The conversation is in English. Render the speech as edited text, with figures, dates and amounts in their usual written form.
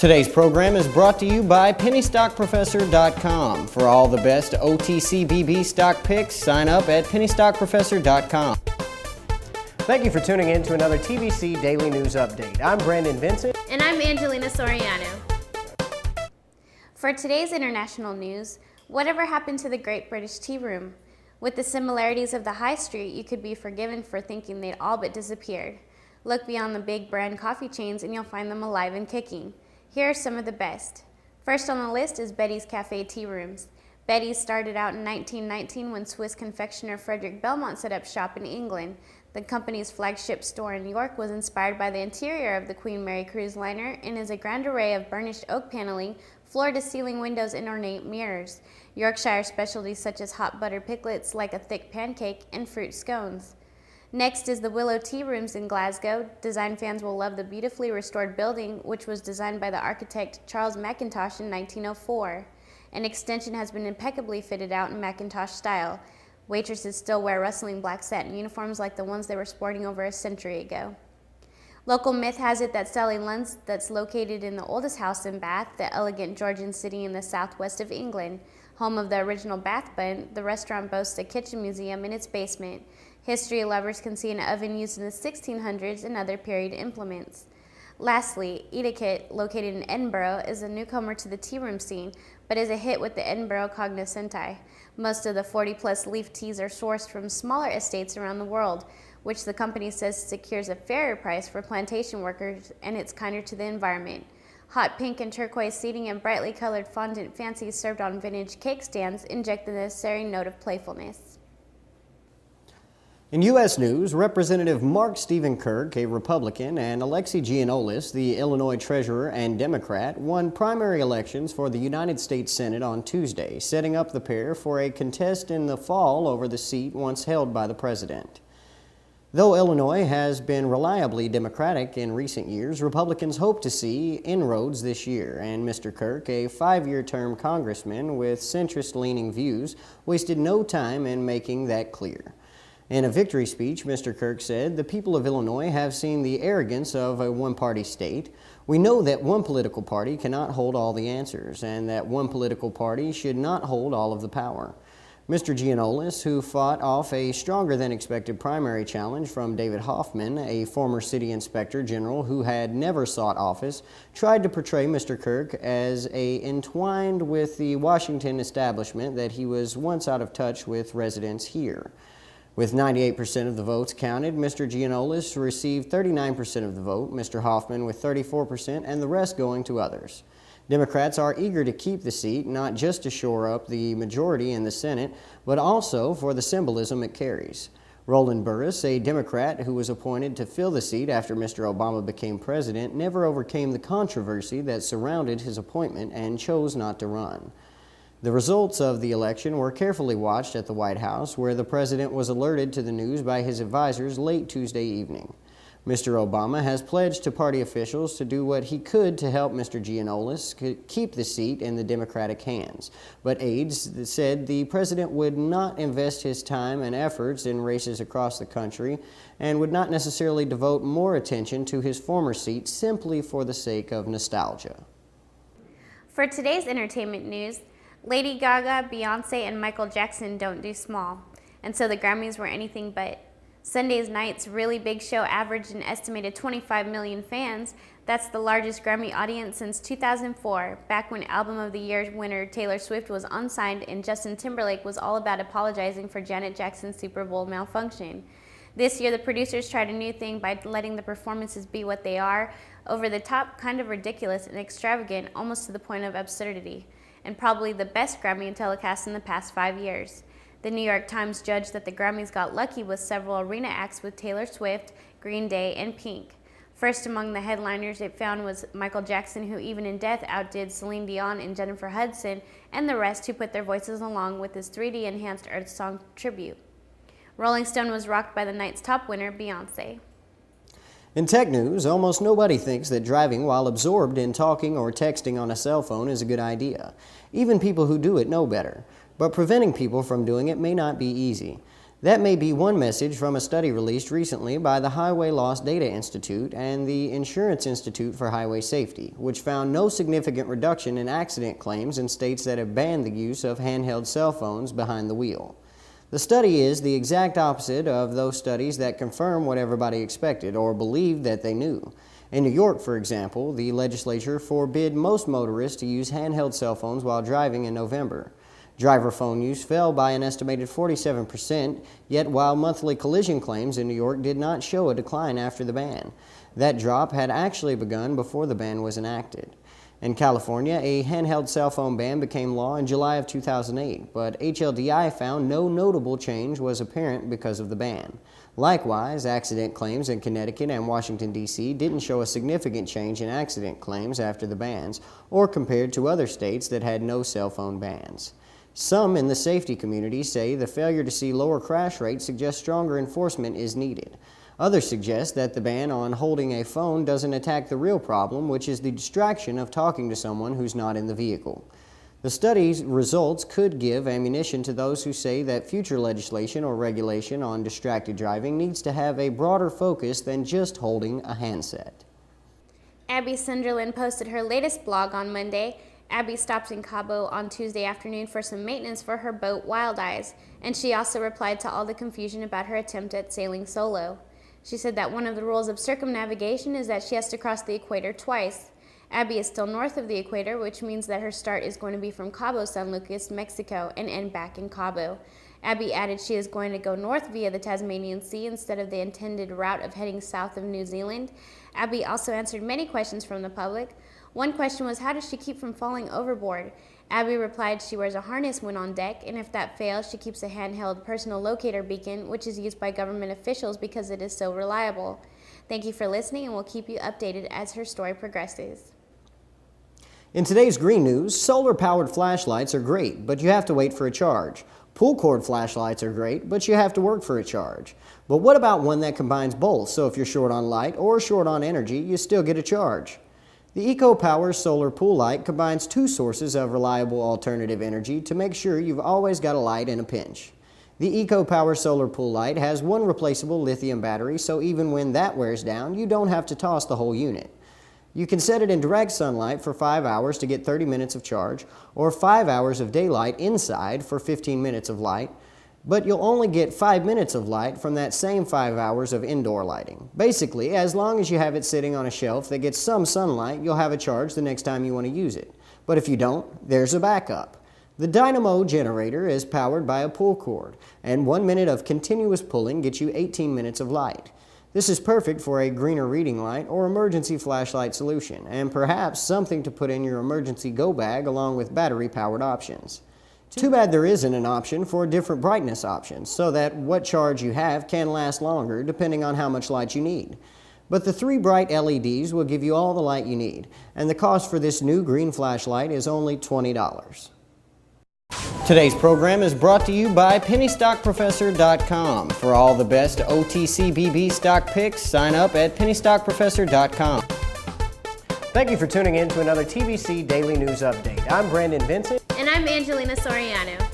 Today's program is brought to you by pennystockprofessor.com. For all the best OTCBB stock picks, sign up at pennystockprofessor.com. Thank you for tuning in to another TBC Daily News Update. I'm Brandon Vincent. And I'm Angelina Soriano. For today's international news, whatever happened to the Great British Tea Room? With the similarities of the High Street, you could be forgiven for thinking they'd all but disappeared. Look beyond the big brand coffee chains and you'll find them alive and kicking. Here are some of the best. First on the list is Betty's Cafe Tea Rooms. Betty's started out in 1919 when Swiss confectioner Frederick Belmont set up shop in England. The company's flagship store in York was inspired by the interior of the Queen Mary cruise liner and is a grand array of burnished oak paneling, floor-to-ceiling windows, and ornate mirrors. Yorkshire specialties such as hot butter piglets, like a thick pancake, and fruit scones. Next is the Willow Tea Rooms in Glasgow. Design fans will love the beautifully restored building, which was designed by the architect Charles Mackintosh in 1904. An extension has been impeccably fitted out in Mackintosh style. Waitresses still wear rustling black satin uniforms like the ones they were sporting over a century ago. Local myth has it that Sally Lunn's, that's located in the oldest house in Bath, the elegant Georgian city in the southwest of England. Home of the original Bath bun, the restaurant boasts a kitchen museum in its basement. History lovers can see an oven used in the 1600s and other period implements. Lastly, Etiquette, located in Edinburgh, is a newcomer to the tea room scene, but is a hit with the Edinburgh cognoscenti. Most of the 40-plus leaf teas are sourced from smaller estates around the world, which the company says secures a fairer price for plantation workers, and it's kinder to the environment. Hot pink and turquoise seating and brightly colored fondant fancies served on vintage cake stands inject the necessary note of playfulness. In U.S. news, Representative Mark Stephen Kirk, a Republican, and Alexi Giannoulis, the Illinois Treasurer and Democrat, won primary elections for the United States Senate on Tuesday, setting up the pair for a contest in the fall over the seat once held by the president. Though Illinois has been reliably Democratic in recent years, Republicans hope to see inroads this year, and Mr. Kirk, a 5-year term congressman with centrist-leaning views, wasted no time in making that clear. In a victory speech, Mr. Kirk said, "The people of Illinois have seen the arrogance of a one-party state. We know that one political party cannot hold all the answers, and that one political party should not hold all of the power." Mr. Giannoulis, who fought off a stronger-than-expected primary challenge from David Hoffman, a former city inspector general who had never sought office, tried to portray Mr. Kirk as entwined with the Washington establishment that he was once out of touch with residents here. With 98% of the votes counted, Mr. Giannoulis received 39% of the vote, Mr. Hoffman with 34%, and the rest going to others. Democrats are eager to keep the seat, not just to shore up the majority in the Senate, but also for the symbolism it carries. Roland Burris, a Democrat who was appointed to fill the seat after Mr. Obama became president, never overcame the controversy that surrounded his appointment and chose not to run. The results of the election were carefully watched at the White House, where the president was alerted to the news by his advisors late Tuesday evening. Mr. Obama has pledged to party officials to do what he could to help Mr. Giannoulis keep the seat in the Democratic hands. But aides said the president would not invest his time and efforts in races across the country and would not necessarily devote more attention to his former seat simply for the sake of nostalgia. For today's entertainment news, Lady Gaga, Beyonce, and Michael Jackson don't do small, and so the Grammys were anything but. Sunday's night's really big show averaged an estimated 25 million fans. That's the largest Grammy audience since 2004, back when Album of the Year winner Taylor Swift was unsigned and Justin Timberlake was all about apologizing for Janet Jackson's Super Bowl malfunction. This year, the producers tried a new thing by letting the performances be what they are, over the top, kind of ridiculous and extravagant, almost to the point of absurdity, and probably the best Grammy telecast in the past 5 years. The New York Times judged that the Grammys got lucky with several arena acts with Taylor Swift, Green Day, and Pink. First among the headliners it found was Michael Jackson, who even in death outdid Celine Dion and Jennifer Hudson, and the rest who put their voices along with his 3D-enhanced Earth Song tribute. Rolling Stone was rocked by the night's top winner, Beyonce. In tech news, almost nobody thinks that driving while absorbed in talking or texting on a cell phone is a good idea. Even people who do it know better. But preventing people from doing it may not be easy. That may be one message from a study released recently by the Highway Loss Data Institute and the Insurance Institute for Highway Safety, which found no significant reduction in accident claims in states that have banned the use of handheld cell phones behind the wheel. The study is the exact opposite of those studies that confirm what everybody expected or believed that they knew. In New York, for example, the legislature forbid most motorists to use handheld cell phones while driving in November. Driver phone use fell by an estimated 47%, yet while monthly collision claims in New York did not show a decline after the ban, that drop had actually begun before the ban was enacted. In California, a handheld cell phone ban became law in July of 2008, but HLDI found no notable change was apparent because of the ban. Likewise, accident claims in Connecticut and Washington, D.C. didn't show a significant change in accident claims after the bans or compared to other states that had no cell phone bans. Some in the safety community say the failure to see lower crash rates suggests stronger enforcement is needed. Others suggest that the ban on holding a phone doesn't attack the real problem, which is the distraction of talking to someone who's not in the vehicle. The study's results could give ammunition to those who say that future legislation or regulation on distracted driving needs to have a broader focus than just holding a handset. Abby Sunderland posted her latest blog on Monday. Abby stopped in Cabo on Tuesday afternoon for some maintenance for her boat Wild Eyes, and she also replied to all the confusion about her attempt at sailing solo. She said that one of the rules of circumnavigation is that she has to cross the equator twice. Abby is still north of the equator, which means that her start is going to be from Cabo San Lucas, Mexico, and end back in Cabo. Abby added she is going to go north via the Tasmanian Sea instead of the intended route of heading south of New Zealand. Abby also answered many questions from the public. One question was, how does she keep from falling overboard? Abby replied she wears a harness when on deck, and if that fails, she keeps a handheld personal locator beacon, which is used by government officials because it is so reliable. Thank you for listening, and we'll keep you updated as her story progresses. In today's green news, solar-powered flashlights are great, but you have to wait for a charge. Pool cord flashlights are great, but you have to work for a charge. But what about one that combines both, so if you're short on light or short on energy, you still get a charge? The EcoPower Solar Pool Light combines two sources of reliable alternative energy to make sure you've always got a light in a pinch. The EcoPower Solar Pool Light has one replaceable lithium battery, so even when that wears down, you don't have to toss the whole unit. You can set it in direct sunlight for 5 hours to get 30 minutes of charge, or 5 hours of daylight inside for 15 minutes of light, but you'll only get 5 minutes of light from that same 5 hours of indoor lighting. Basically, as long as you have it sitting on a shelf that gets some sunlight, you'll have a charge the next time you want to use it. But if you don't, there's a backup. The dynamo generator is powered by a pull cord, and 1 minute of continuous pulling gets you 18 minutes of light. This is perfect for a greener reading light or emergency flashlight solution, and perhaps something to put in your emergency go bag along with battery-powered options. Too bad there isn't an option for different brightness options, so that what charge you have can last longer depending on how much light you need. But the 3 bright LEDs will give you all the light you need, and the cost for this new green flashlight is only $20. Today's program is brought to you by PennyStockProfessor.com. For all the best OTCBB stock picks, sign up at PennyStockProfessor.com. Thank you for tuning in to another TBC Daily News Update. I'm Brandon Vincent. And I'm Angelina Soriano.